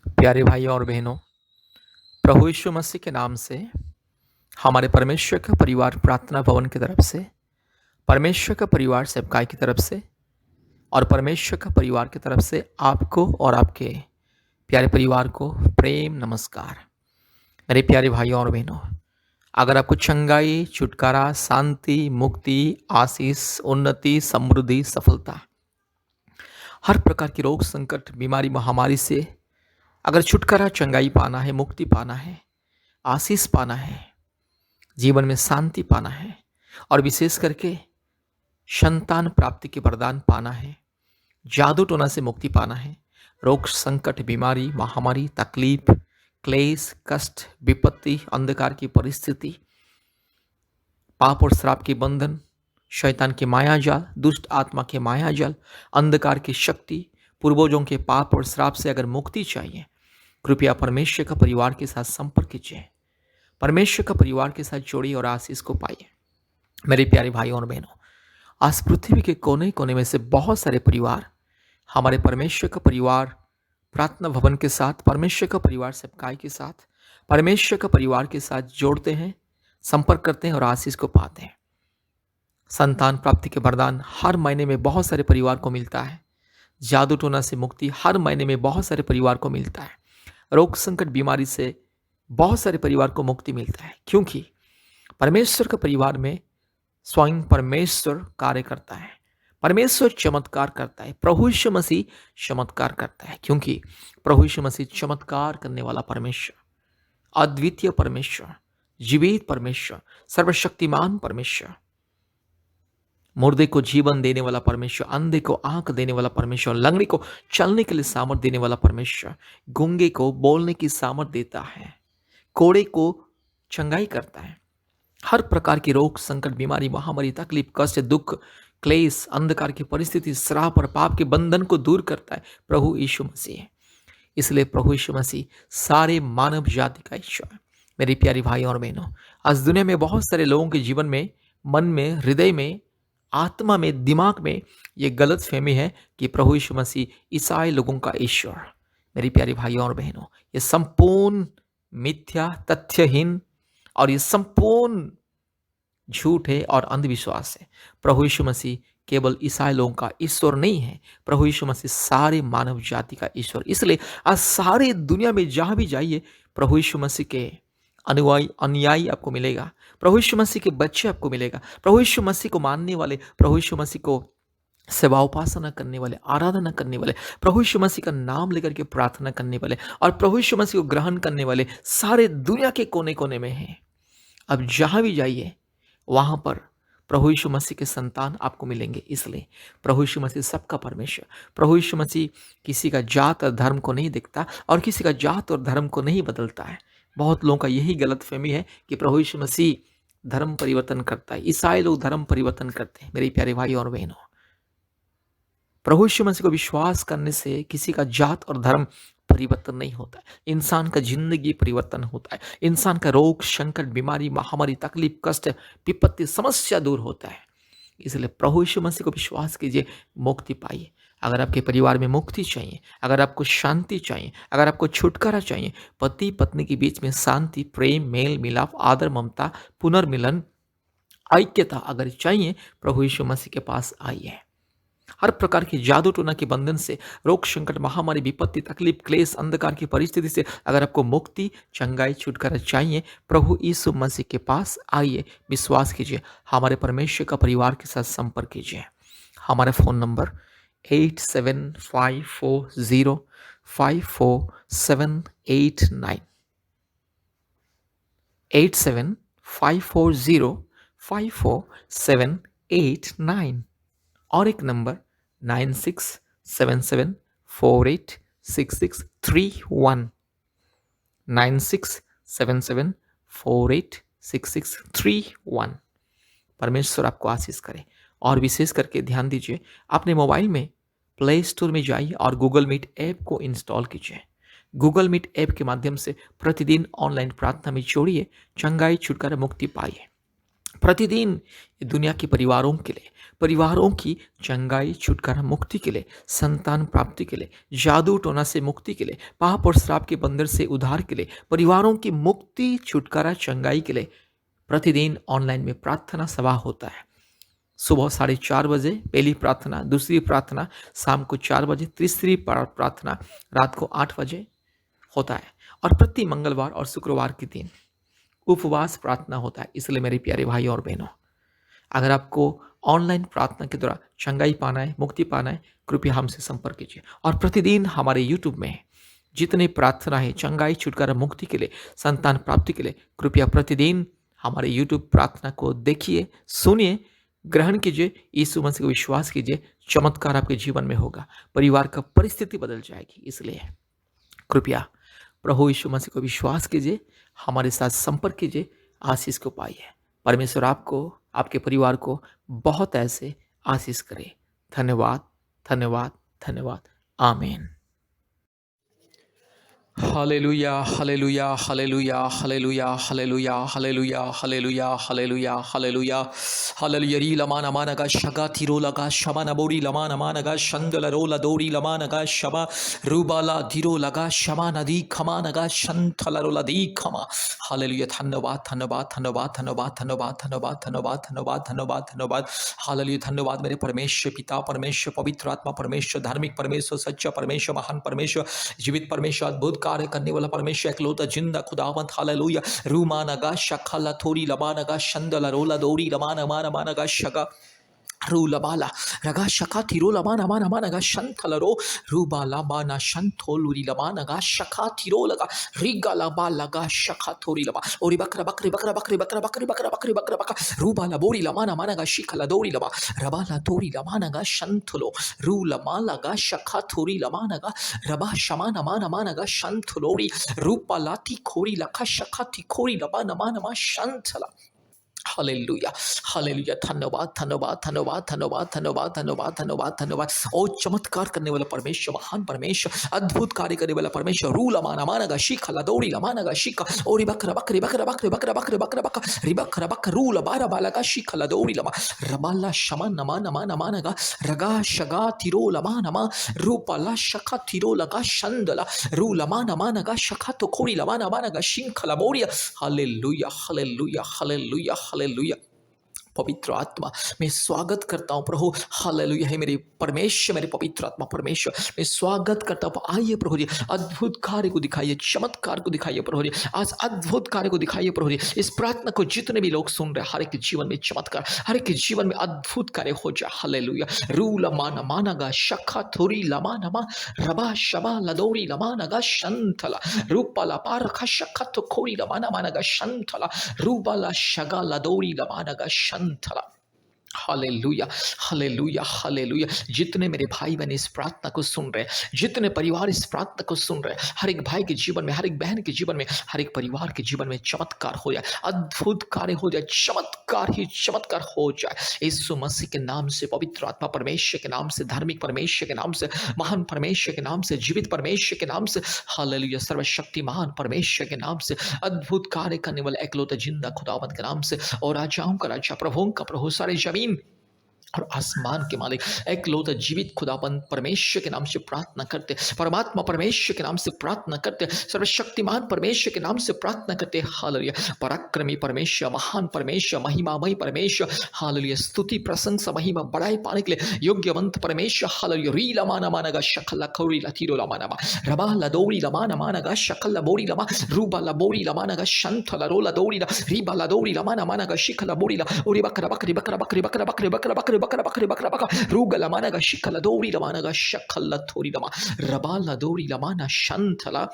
प्यारे भाई और बहनों, प्रभु यीशु मसीह के नाम से हमारे परमेश्वर का परिवार प्रार्थना भवन की तरफ से, परमेश्वर का परिवार सेवकाई की तरफ से और परमेश्वर का परिवार की तरफ से आपको और आपके प्यारे परिवार को प्रेम नमस्कार। मेरे प्यारे भाइयों और बहनों, अगर आपको चंगाई, छुटकारा, शांति, मुक्ति, आशीष, उन्नति, समृद्धि, सफलता, हर प्रकार की रोग संकट, बीमारी, महामारी से अगर छुटकारा, चंगाई पाना है, मुक्ति पाना है, आशीष पाना है, जीवन में शांति पाना है और विशेष करके संतान प्राप्ति के वरदान पाना है, जादू टोना से मुक्ति पाना है, रोग संकट, बीमारी, महामारी, तकलीफ, क्लेश, कष्ट, विपत्ति, अंधकार की परिस्थिति, पाप और श्राप के बंधन, शैतान के मायाजाल, दुष्ट आत्मा के मायाजाल, अंधकार की शक्ति, पूर्वजों के पाप और श्राप से अगर मुक्ति चाहिए, कृपया परमेश्वर का परिवार के साथ संपर्क कीजिए, परमेश्वर का परिवार के साथ जोड़िए और आशीष को पाइए। मेरे प्यारे भाइयों और बहनों, आज पृथ्वी के कोने कोने में से बहुत सारे परिवार हमारे परमेश्वर का परिवार प्रार्थना भवन के साथ, परमेश्वर का परिवार सेवकाई के साथ, परमेश्वर का परिवार के साथ जोड़ते हैं, संपर्क करते हैं और आशीष को पाते हैं। संतान प्राप्ति के वरदान हर महीने में बहुत सारे परिवार को मिलता है। जादू टोना से मुक्ति हर महीने में बहुत सारे परिवार को मिलता है। रोग संकट, बीमारी से बहुत सारे परिवार को मुक्ति मिलता है, क्योंकि परमेश्वर के परिवार में स्वयं परमेश्वर कार्य करता है। परमेश्वर चमत्कार करता है। प्रभु यीशु मसीह चमत्कार करता है, क्योंकि प्रभु यीशु मसीह चमत्कार करने वाला परमेश्वर, अद्वितीय परमेश्वर, जीवित परमेश्वर, सर्वशक्तिमान परमेश्वर, मुर्दे को जीवन देने वाला परमेश्वर, अंधे को आंख देने वाला परमेश्वर, लंगड़े को चलने के लिए सामर्थ देने वाला परमेश्वर, गूंगे को बोलने की सामर्थ देता है, कोड़े को चंगाई करता है। हर प्रकार की रोग संकट, बीमारी, महामारी, तकलीफ, कष्ट, दुख, क्लेश, अंधकार की परिस्थिति, श्राप और पाप के बंधन को दूर करता है प्रभु यीशु मसीह। इसलिए प्रभु यीशु मसीह सारे मानव जाति का ईश्वर है। मेरी प्यारी भाई और बहनों, आज दुनिया में बहुत सारे लोगों के जीवन में, मन में, हृदय में, आत्मा में, दिमाग में ये गलत फहमी है कि प्रभु यीशु मसीह ईसाई लोगों का ईश्वर। मेरी प्यारी भाइयों और बहनों, ये संपूर्ण मिथ्या, तथ्यहीन और ये संपूर्ण झूठ है और अंधविश्वास है। प्रभु यीशु मसीह केवल ईसाई लोगों का ईश्वर नहीं है, प्रभु यीशु मसीह सारे मानव जाति का ईश्वर। इसलिए आज सारे दुनिया में जहां भी जाइए, प्रभु यीशु मसीह के अनुयायी आपको मिलेगा, प्रभु यीशु मसीह के बच्चे आपको मिलेगा, प्रभु यीशु मसीह को मानने वाले, प्रभु यीशु मसीह को सेवा उपासना करने वाले, आराधना करने वाले, प्रभु यीशु मसीह का नाम लेकर के प्रार्थना करने वाले और प्रभु यीशु मसीह को ग्रहण करने वाले सारे दुनिया के कोने कोने में हैं। अब जहां भी जाइए वहां पर प्रभु यीशु मसीह के संतान आपको मिलेंगे। इसलिए प्रभु यीशु मसीह सबका परमेश्वर, प्रभु यीशु मसीह किसी का जात और धर्म को नहीं देखता और किसी का जात और धर्म को नहीं बदलता है। बहुत लोगों का यही गलतफहमी है कि प्रभु यीशु मसीह धर्म परिवर्तन करता है, ईसाई लोग धर्म परिवर्तन करते हैं। मेरे प्यारे भाई और बहनों, प्रभु यीशु मसीह को विश्वास करने से किसी का जात और धर्म परिवर्तन नहीं होता है। इंसान का जिंदगी परिवर्तन होता है। इंसान का रोग संकट, बीमारी, महामारी, तकलीफ, कष्ट, विपत्ति, समस्या दूर होता है। इसलिए प्रभु यीशु मसीह को विश्वास कीजिए, मुक्ति पाइए। अगर आपके परिवार में मुक्ति चाहिए, अगर आपको शांति चाहिए, अगर आपको छुटकारा चाहिए, पति पत्नी के बीच में शांति, प्रेम, मेल मिलाप, आदर, ममता, पुनर्मिलन, ऐक्यता अगर चाहिए, प्रभु यीशु मसीह के पास आइए। हर प्रकार की जादू टोना के बंधन से, रोग संकट, महामारी, विपत्ति, तकलीफ, क्लेश, अंधकार की परिस्थिति से अगर आपको मुक्ति, चंगाई, छुटकारा चाहिए, प्रभु यीशु मसीह के पास आइए, विश्वास कीजिए, हमारे परमेश्वर का परिवार के साथ संपर्क कीजिए। हमारा फ़ोन नंबर 8754054789, 8754054789 और एक नंबर 9677486631, 9677486631। परमेश्वर आपको आशीष करे। और विशेष करके ध्यान दीजिए, अपने मोबाइल में प्ले स्टोर में जाइए और गूगल मीट ऐप को इंस्टॉल कीजिए। गूगल मीट ऐप के माध्यम से प्रतिदिन ऑनलाइन प्रार्थना में जोड़िए, चंगाई, छुटकारा, मुक्ति पाइए। प्रतिदिन दुनिया के परिवारों के लिए परिवारों की चंगाई, छुटकारा, मुक्ति के लिए, संतान प्राप्ति के लिए, जादू टोना से मुक्ति के लिए, पाप और श्राप के बंधन से उद्धार के लिए, परिवारों की मुक्ति, छुटकारा, चंगाई के लिए प्रतिदिन ऑनलाइन में प्रार्थना सभा होता है। सुबह 4:30 बजे पहली प्रार्थना, दूसरी प्रार्थना शाम को 4 बजे, तीसरी प्रार्थना रात को 8 बजे होता है। और प्रति मंगलवार और शुक्रवार के दिन उपवास प्रार्थना होता है। इसलिए मेरे प्यारे भाई और बहनों, अगर आपको ऑनलाइन प्रार्थना के द्वारा चंगाई पाना है, मुक्ति पाना है, कृपया हमसे संपर्क कीजिए। और प्रतिदिन हमारे यूट्यूब में जितने प्रार्थना है चंगाई, छुटकारा, मुक्ति के लिए, संतान प्राप्ति के लिए, कृपया प्रतिदिन हमारे यूट्यूब प्रार्थना को देखिए, सुनिए, ग्रहण कीजिए, यीशु मसीह को विश्वास कीजिए। चमत्कार आपके जीवन में होगा, परिवार का परिस्थिति बदल जाएगी। इसलिए कृपया प्रभु यीशु मसीह को विश्वास कीजिए, हमारे साथ संपर्क कीजिए, आशीष को पाइए। परमेश्वर आपको, आपके परिवार को बहुत ऐसे आशीष करे। धन्यवाद, धन्यवाद, धन्यवाद। आमीन। Hallelujah, hallelujah, hallelujah, hallelujah, hallelujah, hallelujah, hallelujah, hallelujah, hallelujah, hallelujah. री लमा नमा नगा शगा थिरो लगा शबा नबोरी लमा नमा नगा शंदल रोला दोरी लमा नगा शबा रूबाला धीरो लगा शमा नदी खमा नगा शंथल रोला दी खमा। हालेलुया। धन्यवाद, धन्यवाद, धन्यवाद, धन्यवाद, धन्यवाद, धन्यवाद, धन्यवाद, धन्यवाद, धन्यवाद, धन्यवाद। हालेलुया। धन्यवाद मेरे परमेश्वर पिता, परमेश्वर पवित्र आत्मा, परमेश्वर धार्मिक परमेश्वर, सच्चा परमेश्वर, महान परमेश्वर, जीवित परमेश्वर, अद्भुत कार्य करने वाला परमेश्वर, एकलौता जिंदा खुदावंत। हालेलुया। रूमा नगा शखला थोरी लबा नगा शंदला रोला दौरी लमा नमा नमा नगा शगा रूलबाला रगा शका थिरो लमा नमा नमा नगा शंथलरो रूबाला बाना शंथोलुरी लमा नगा शका थिरो लगा रिगा लबा लगा शका थोरी लबा ओरी बकरा बकरी बकरा बकरी बकरा बकरी बकरा बकरी बकरा बकरा रूबाला बोरी लमा नमा नगा शिखला दौरी लबा रबाला तोरी लमा नगा शंथलो रूलमा लगा शका थोरी लमा नगा रबा शमा नमा नमा नगा शंथलोरी रूपाला ती खोरी लखा शका थी खोरी लबा नमा नमा शंथला। Hallelujah, hallelujah. धन्यवाद, धन्यवाद, धन्यवाद, धन्यवाद, धन्यवाद, धन्यवाद, धन्यवाद, धन्यवाद। ओ चमत्कार करने वाला परमेश्वर, महान परमेश्वर, अद्भुत कार्य करने वाला परमेश्वर। रू लमाना मानगा शिखा लदौड़ी लमानगा शिखा ओरी बकरा बकरी बकरा बकरी बकरा बकरी बकरा बकरा रिबकरा बक रू लबारा बालगा शिखा लदौड़ी लमा रबाला शमा नमा नमा नमानगा रगा शगा तिरो लमा नमा रूपाला शखा तिरो लगा शंदला रू लमा नमानगा शखा तो खोरी लमा नमानगा शिंखला बोरिया। Hallelujah, hallelujah, hallelujah, hallelujah. पवित्र आत्मा मैं स्वागत करता हूँ प्रभु। हालेलुया है मेरे परमेश्वर, मेरे पवित्र आत्मा परमेश्वर, मैं स्वागत करता हूँ। आइए प्रभु जी, अद्भुत कार्य को दिखाइए, चमत्कार को दिखाइए प्रभु जी, आज अद्भुत कार्य को दिखाइए प्रभु जी। इस प्रार्थना को जितने भी लोग सुन रहे, हर एक के जीवन में चमत्कार, हर एक के जीवन में अद्भुत कार्य हो जाए। हालेलुया। रू लमाना मानगा शखा थोरी लमानमा रबा शबा लदोरी लमानगा शंथला रूपाला पारखा शखा तो खोरी लमाना मानगा शंथला रूबाला शगा लदोरी लमानगा शंथला। Hallelujah, hallelujah, hallelujah. जितने मेरे भाई बहन इस प्रार्थना को सुन रहे, जितने परिवार इस प्रार्थना को सुन रहे, हर एक भाई के जीवन में, हर एक बहन के जीवन में, हर एक परिवार के जीवन में चमत्कार हो जाए, अद्भुत कार्य हो जाए, चमत्कार ही चमत्कार हो जाए। यीशु मसीह के नाम से, पवित्र आत्मा परमेश्वर के नाम से, धार्मिक परमेश्वर के नाम से, महान परमेश्वर के नाम से, जीवित परमेश्वर के नाम से, हालेलुया, सर्वशक्ति महान परमेश्वर के नाम से, अद्भुत कार्य करने वाला एकलौता जिंदा खुदावंत के नाम से, और राजाओं का राजा, प्रभुओं का प्रभु, सारे जमीन और आसमान के मालिक एकलौता जीवित खुदाबंद परमेश्वर के नाम से प्रार्थना करते, परमात्मा परमेश्वर के नाम से प्रार्थना करते, सर्वशक्तिमान परमेश्वर के नाम से प्रार्थना करते। हालेलुया। पराक्रमी परमेश्वर, महान परमेश्वर, महिमामय परमेश्वर, हालेलुया, स्तुति प्रशंसा महिमा बड़ाई पाने के लिए योग्यवंत परमेश्वर। हालेलुया। री लमाना मानगा शकल खौरी लतीरो लमाना रबा लदौरी लमाना मानगा शकल बोरी लमा रूबा लबोरी लमानगा शंथ लरोला दौरी रीबा लदौरी लमाना मानगा शिखला बोरी ला ओरी बकरा बकरी बकरा बकरी बकरा बकरी बकरा बकरी बकरा बकरी बकरा बकरा रूगा लमानगा शिखला दौरी लमानगा शकल थोरी लमा रबा लदौरी लमाना शंथला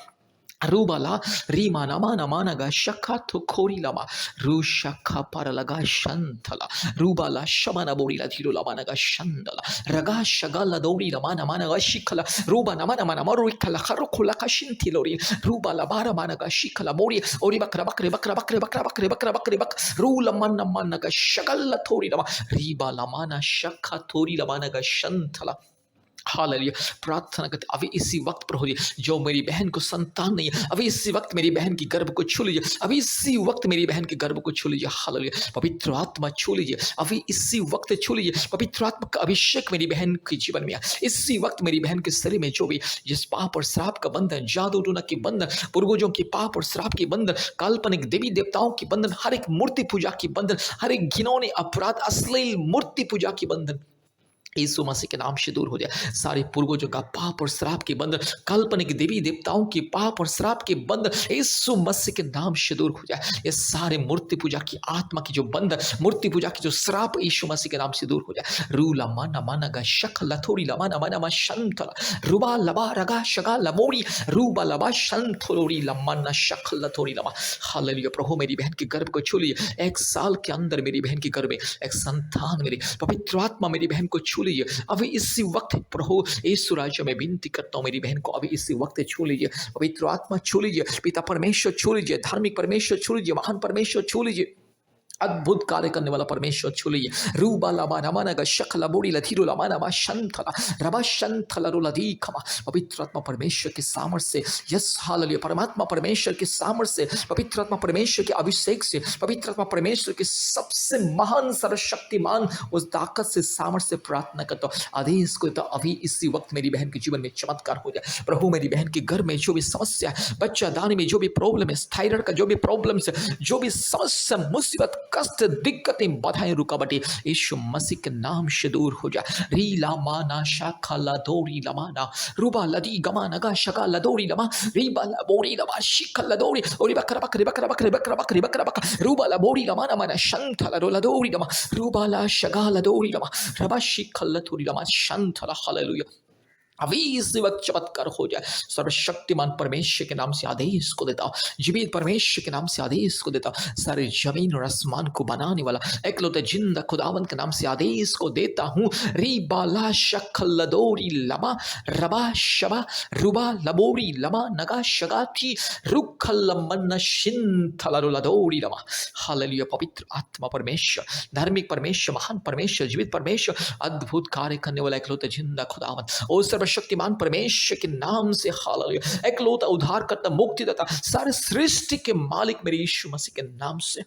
रूबाला रीमा नमा नमानगा शखा तो खोरी लमा रू शखा पर लगा शंथला रूबाला शमना बोरी ला धीरो लमानगा शंदला रगा शगला दौरी लमा नमानगा शिखला रूबा नमा नमा नमा रुखला खरो खुला का शिंथिलोरी रूबाला बारा मानगा शिखला बोरी ओरी बकरा बकरे बकरा बकरे बकरा बकरे बकरा बकरे बक रू लमन नमानगा शगला थोरी लमा रीबा लमाना शखा थोरी लमानगा शंथला। हालेलुया। प्रार्थना करते अभी इसी वक्त प्रभु जी, जो मेरी बहन को संतान नहीं है, अभी इसी वक्त मेरी बहन की गर्भ को छू लीजिए, अभी इसी वक्त मेरी बहन के गर्भ को छू लीजिए। हालेलुया। पवित्र आत्मा छू लीजिए, अभी इसी वक्त छू लीजिए। पवित्र आत्मा का अभिषेक मेरी बहन के जीवन में इसी वक्त मेरी बहन के शरीर में जो भी जिस पाप और श्राप का बंधन, जादू टोना के बंधन, पूर्वजों की पाप और श्राप के बंधन, काल्पनिक देवी देवताओं की बंधन, हर एक मूर्ति पूजा की बंधन, हर एक घिनौने अपराध, अश्लील मूर्ति पूजा की बंधन यीशु मसीह के नाम से दूर हो जाए। सारे पूर्वजों का पाप और श्राप के बंधन, काल्पनिक देवी देवताओं के पाप और श्राप के बंधन यीशु मसीह के नाम से दूर हो जाए। ये सारे मूर्ति पूजा की आत्मा की जो बंधन, मूर्ति पूजा की जो श्राप यीशु मसीह के नाम से दूर हो जाए। रूला माना माना गा शख लथोरी लमाना माना मा शंतला रुबा लबा रगा शगा लमोरी रूबा लबा शंथोरी लमाना शख लथोरी लमा। हालेलुया। प्रभु मेरी बहन के गर्भ को छू लीजिए। 1 साल के अंदर मेरी बहन के गर्भ में एक संतान मेरी पवित्र आत्मा मेरी बहन को छू लीजिए। अभी इसी वक्त प्रभु यीशु राजा में विनती करता हूं, मेरी बहन को अभी इसी वक्त छू लीजिए। पवित्र आत्मा छू लीजिए, पिता परमेश्वर छू लीजिए, धार्मिक परमेश्वर छू लीजिए, महान परमेश्वर छू लीजिए, अद्भुत कार्य करने वाला परमेश्वर छू लीजिए। रूबा लामा रमाना गा शखला बोड़ी लधीरो लामाना मा शंथला रबा शंथला रोलधी खमा। पवित्र आत्मा परमेश्वर के सामर्थ्य से, यस हालेलुया, परमात्मा परमेश्वर के सामर्थ्य से, पवित्र आत्मा परमेश्वर के अभिषेक से, पवित्र आत्मा परमेश्वर के सबसे महान सर्वशक्तिमान उस ताकत से, सामर्थ्य से प्रार्थना करता हूं, आदेश को तो अभी इसी वक्त मेरी बहन के जीवन में चमत्कार हो जाए। प्रभु मेरी बहन के घर में जो भी समस्या है, बच्चा दाने में जो भी प्रॉब्लम है, थायराइड का जो भी प्रॉब्लम है, जो भी समस्या, मुसीबत, कष्ट, दिक्कतें, बाधाएं, रुकावटें यीशु मसीह के नाम से दूर हो जाए। री लामा ना शाखा लदोरी लमाना रुबा लदी गमा नगा शगा लदोरी लमा रीबा लबोरी लमा शिखा लदोरी ओरी बकरा बकरी बकरा बकरी बकरा बकरी बकरा बकरा रुबा लबोरी लमा ना मना शंथला लदोरी लमा रुबा ला शगा लदोरी लमा रबा शिखा लदोरी लमा शंथला। हालेलुया। अभी इस वक्त चमत्कार हो जाए। सर्वशक्तिमान परमेश्वर के नाम से आदेश को देता हूं, जीवित परमेश्वर के नाम से आदेश को देता हूं, सारे जमीन और आसमान को बनाने वाला एकलौते जिंदा खुदावन के नाम से आदेश को देता हूं। रीबाला शखलदोरी लमा रबा शबा रुबा लबोरी लमा नगा शगाती रुखलमन शिंथलदोरी लमा। हालेलुया। पवित्र आत्मा परमेश्वर, धार्मिक परमेश्वर, महान परमेश्वर, जीवित परमेश्वर, अद्भुत कार्य करने वाला एकलौते जिंदा खुदावन, ओ सर्वशक्तिमान परमेश्वर के नाम से, हालेलुया, एकलौता उद्धारकर्ता, मुक्तिदाता, सारे सृष्टि के मालिक मेरे यीशु मसीह के नाम से,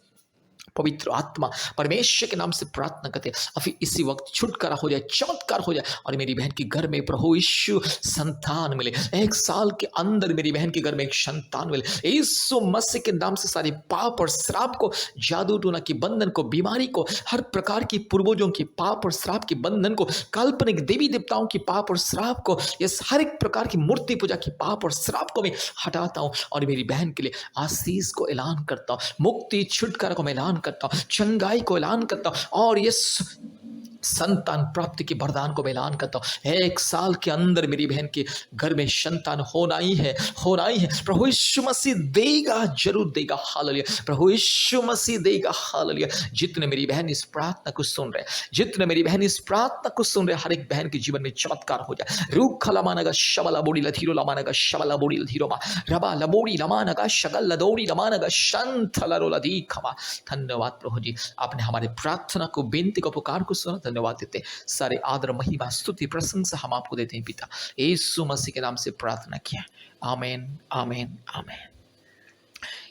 पवित्र आत्मा परमेश्वर के नाम से प्रार्थना करते अभी इसी वक्त छुटकारा हो जाए, चमत्कार हो जाए और मेरी बहन के घर में प्रभु यीशु संतान मिले। 1 साल के अंदर मेरी बहन के घर में एक संतान मिले। यीशु मसीह के नाम से सारे पाप और श्राप को, जादू टोना के बंधन को, बीमारी को, हर प्रकार की पूर्वजों के पाप और श्राप के बंधन को, काल्पनिक देवी देवताओं की पाप और श्राप को, यस हर एक प्रकार की मूर्ति पूजा की पाप और श्राप को मैं हटाता हूं और मेरी बहन के लिए आशीष को ऐलान करता हूं, मुक्ति छुटकारा को मैं ऐलान करता हूं, चंगाई को ऐलान करता हूं और ये संतान प्राप्ति के वरदान को मैं ऐलान करता हूं। 1 साल के अंदर मेरी बहन के घर में संतान होना ही है, होना ही है। प्रभु यीशु मसीह देगा, जरूर देगा। हालेलुया। प्रभु यीशु मसीह देगा। हालेलुया। जितने मेरी बहन इस प्रार्थना को सुन रहे, जितने मेरी बहन इस प्रार्थना को सुन रहे, हर एक बहन के जीवन में चमत्कार हो जाए। रूख लमानगा शबला बोड़ी लधीरो लमानगा शबला बोड़ी लधीरो मा रबा लबोड़ी लमानगा शगल लदोड़ी लमानगा शंथ लरो लधी खमा। धन्यवाद प्रभु जी, आपने हमारे प्रार्थना को, बेनती को, पुकार को सुना। धन्यवाद देते, सारे आदर, महिमा, स्तुति, प्रशंसा हम आपको देते हैं पिता, यीशु मसीह के नाम से प्रार्थना किया। आमीन, आमीन, आमीन।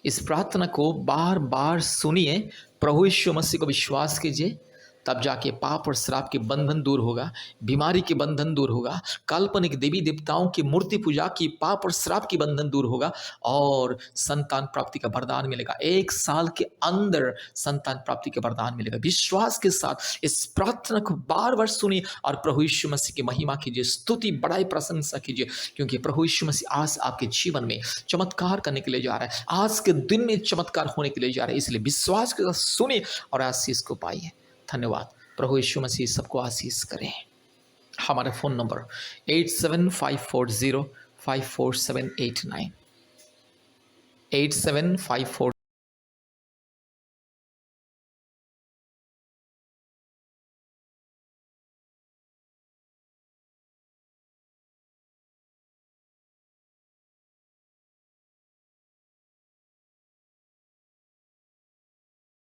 इस प्रार्थना को बार बार सुनिए, प्रभु यीशु मसीह को विश्वास कीजिए, तब जाके पाप और श्राप के बंधन दूर होगा, बीमारी के बंधन दूर होगा, काल्पनिक देवी देवताओं की मूर्ति पूजा की पाप और श्राप की बंधन दूर होगा और संतान प्राप्ति का वरदान मिलेगा। 1 साल के अंदर संतान प्राप्ति का वरदान मिलेगा। विश्वास के साथ इस प्रार्थना को बार बार सुनिए और प्रभु यीशु मसीह की महिमा कीजिए, स्तुति, बड़ाई, प्रशंसा कीजिए, क्योंकि प्रभु यीशु मसीह आज आपके जीवन में चमत्कार करने के लिए जा रहा है, आज के दिन में चमत्कार होने के लिए जा रहा है। इसलिए विश्वास के साथ सुनिए और आशीष को पाइए। धन्यवाद। प्रभु यीशु मसीह सबको आशीष करें। हमारा फ़ोन नंबर 8754054789 8754